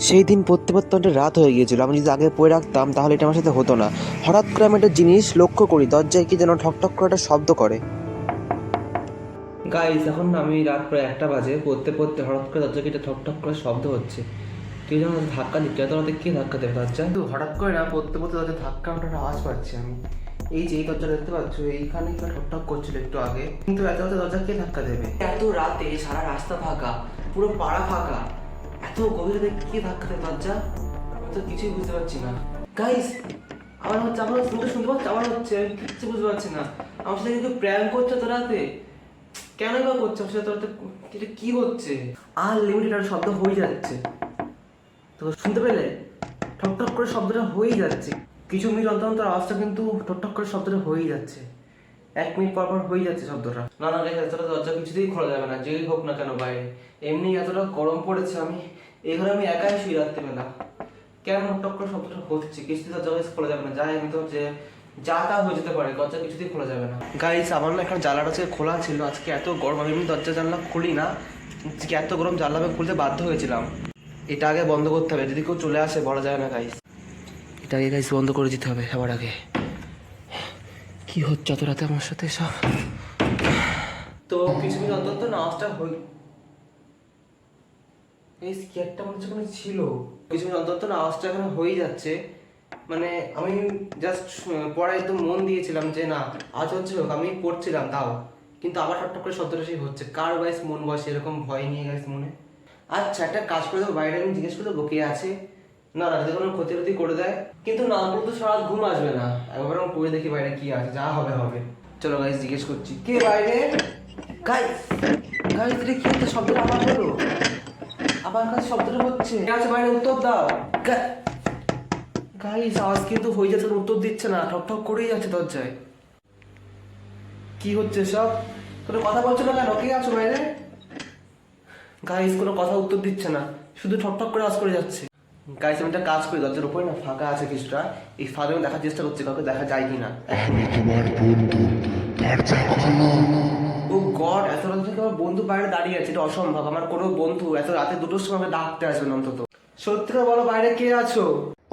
সেই দিন পড়তে পড়তে অনেক রাত হয়ে গিয়েছিল। আমি যদি আগে পড়ে রাখতাম তাহলে এটা আমার সাথে হতো না। হঠাৎ করে আমি একটা জিনিস লক্ষ্য করি, দরজায় কি যেন ঠকঠক করে একটা শব্দ করে। গাইস, এখন আমি রাত প্রায় 1টা বাজে, পড়তে পড়তে হঠাৎ করে দরজা কেটে ঠকঠক করে শব্দ হচ্ছে। কেউ যেন ধাক্কা দিচ্ছে। এত রাতে কে ধাক্কা দেবে দরজা? কিন্তু হঠাৎ করে না, পড়তে পড়তে দরজা ধাক্কা একটা আওয়াজ পাচ্ছি আমি। এই যে এই দরজা দেখতে পাচ্ছ, এইখানে কেউ ঠকঠক করছিল একটু আগে। কিন্তু এত রাতে দরজা কে ধাক্কা দেবে? এত রাতে সারা রাস্তা ফাঁকা, পুরো পাড়া ফাঁকা, এত গভীরে কে ধাক্কা দেবে দরজা? আমি তো কিছুই বুঝতে পারছি না। গাইস, আমার হচ্ছে, আমার শুনতে পাচ্ছি, আমার হচ্ছে, আমি কিচ্ছু বুঝতে পারছি না। আমার সাথে কেউ প্র্যাঙ্ক করছে তো রাতে। কেন বা করছে আমার সাথে? এটা কি হচ্ছে? আনলিমিটেড আর শব্দ হয়ে যাচ্ছে। তো শুনতে পেলে? ঠকঠক করে শব্দটা হয়েই যাচ্ছে। কিছু মিনিট অন্তর অন্তর আওয়াজটা কিন্তু ঠকঠক করে শব্দটা হয়েই যাচ্ছে। 1 মিনিট পর পর হয়ে যাচ্ছে শব্দটা। না না, এতটা দরজা কিছুতেই খোলা যাবে না, যেই হোক না কেন বাইরে। এমনি এতটা গরম পড়েছে, আমি এই ঘরে আমি একাই শুয়ে রাত্রিবেলা। কেন ঠকঠক করে শব্দটা হচ্ছে? কিছুতেই দরজা খোলা যাবে না। যাই আমি তো যে যা তা হয়ে যেতে পারে, দরজা কিছুতেই খোলা যাবে না। গাইস, আমার না এখন জানলাটা আজকে খোলা ছিল। আজকে এত গরম, আমি এমনি দরজা জানলা খুলি না, আজকে এত গরম জানলা আমি খুলতে বাধ্য হয়েছিলাম। এটা আগে বন্ধ করতে হবে, যদি কেউ চলে আসে বলা যায় না গাইস। এটা আগে গাইস বন্ধ করে দিতে হবে সবার আগে। কি হচ্ছে এত রাতে আমার সাথে সব? তো কিছু মিনিট অন্তত না আওয়াজটা হই, এই স্কেয়ারটা মনে হচ্ছে কোনো ছিল। কিছু মিনিট অন্তত না আওয়াজটা এখানে হয়েই যাচ্ছে। মানে আমি জাস্ট পড়ায় একদম মন দিয়েছিলাম যে না আজ হচ্ছে হোক, আমি পড়ছিলাম তাও, কিন্তু আবার ঠকঠক করে শব্দটা সেই হচ্ছে। কার গাইস মন বসে এরকম ভয় নিয়ে গাইস মনে? আচ্ছা, একটা কাজ করে দেবো, বাইরে আমি জিজ্ঞেস করে দেবো কে আছে। না না, যদি কোনো ক্ষতি টতি করে দেয়, কিন্তু না করে তো সারা ঘুম আসবে না। একবার আমি পড়ে দেখি বাইরে কি আছে, যা হবে হবে। চলো গাইস, জিজ্ঞেস করছি কে বাইরে। গাইস, গাইস রে, কি হচ্ছে? শব্দটা আবার হলো, আবার কাছে শব্দটা হচ্ছে। কে আছে বাইরে? উত্তর দাও। গাইস, আওয়াজ কিন্তু হয়ে যাচ্ছে, উত্তর দিচ্ছে না, ঠক করেই যাচ্ছে দরজায়। কি হচ্ছে সব? কোনো কথা বলছো না কেন? কে আছো বাইরে? গাইস, কোনো কথা উত্তর দিচ্ছে না, শুধু ঠক করে আওয়াজ করে যাচ্ছে। গাইস, আমি একটা কাজ করি, দরজার উপরে না ফাঁকা আছে কিছুটা, এই ফাঁকা আমি দেখার চেষ্টা করছি কাউকে দেখা যায় কিনা। আমি তোমার বন্ধু, দরজা খোলো। ও গড, এত রাত থেকে আমার বন্ধু বাইরে দাঁড়িয়ে আছে, এটা অসম্ভব। আমার কোনো বন্ধু এত রাতে 2টোর সময় আমাকে ডাকতে আসবে না অন্তত। সত্যি করে বলো, বাইরে কে আছো?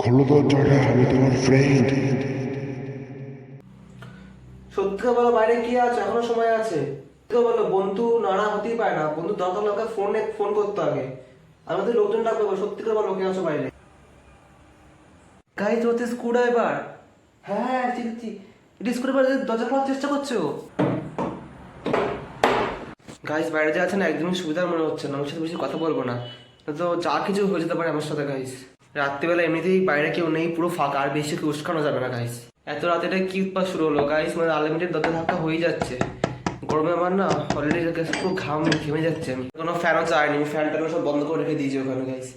খোলো দরজাটা, আমি তোমার ফ্রেন্ড। সত্যি করে বলো, বাইরে কে আছো? এখনো সময় আছে। সত্যি করে বলো, বন্ধু নাড়া হতেই পারে না। বন্ধু দরকার হলে আমাকে ফোন করতে হবে। আমাদের লোকজন ডাকবে। সত্যি করে বলো, কে আছো বাইরে? গাইস, হচ্ছে স্ক্রুড্রাইভার। হ্যাঁ, চিনছি। এটা স্ক্রুড্রাইভার দরজা খোলার চেষ্টা করছো। গাইস, বাইরে যে আছে না, একদমই সুবিধার মনে হচ্ছে না। আমার সাথে বেশি কথা বলবো না, তো যা কিছু হয়ে যেতে পারে আমার সাথে। গাইস, রাত্রিবেলা এমনিতেই বাইরে কেউ নেই, পুরো ফাঁকা, আর বেশি কেউ উস্কানো যাবে না। গাইস, এত রাতে এটা কি উৎপাত শুরু হলো? গাইস, মানে আনলিমিটেড দরজা ধাক্কা হয়ে যাচ্ছে। গরমে আমার না অলরেডি পুরো ঘেমে যাচ্ছে। আমি কোনো ফ্যানও চাইনি, আমি ফ্যান ট্যান সব বন্ধ করে রেখে দিয়েছি ওখানে। গাইস,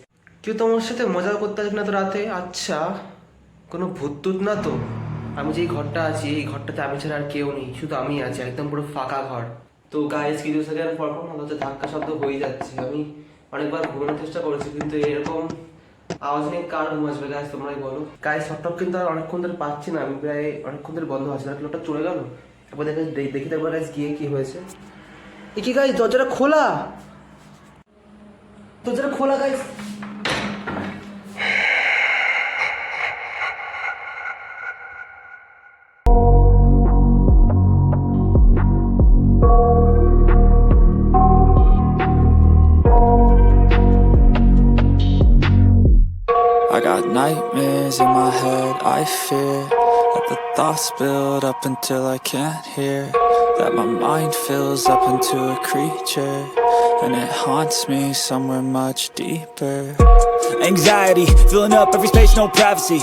কেউ তোমার সাথে মজা করতে আসবে না তো রাতে? আচ্ছা, কোনো ভূত টুত না তো? আমি যেই ঘরটা আছি, এই ঘরটাতে আমি ছাড়া আর কেউ নেই, শুধু আমি আছি, একদম পুরো ফাঁকা ঘর। তো গাইস, কিছু সেকেন্ড পর পর না ধাক্কা শব্দ হয়ে যাচ্ছে। আমি অনেকবার ঘুমানোর চেষ্টা করেছি, কিন্তু এরকম আওয়াজ নিয়ে কার ঘুম আসবে? গাইস, তোমরাই বলো। গাইস, ল্যাপটপ কিন্তু আর অনেকক্ষণ ধরে পাচ্ছি না, আমি প্রায় অনেকক্ষণ ধরে বন্ধ আছে। ল্যাপটপটা চলে গেল। একবার দেখি দেখবার গাইস গিয়ে কি হয়েছে। এ কি গাইস, দরজাটা খোলা, দরজাটা খোলা guys. I got nightmares in my head, I fear that the thoughts build up until I can't hear, that my mind fills up into a creature, and it haunts me somewhere much deeper. Anxiety, filling up every space, no privacy.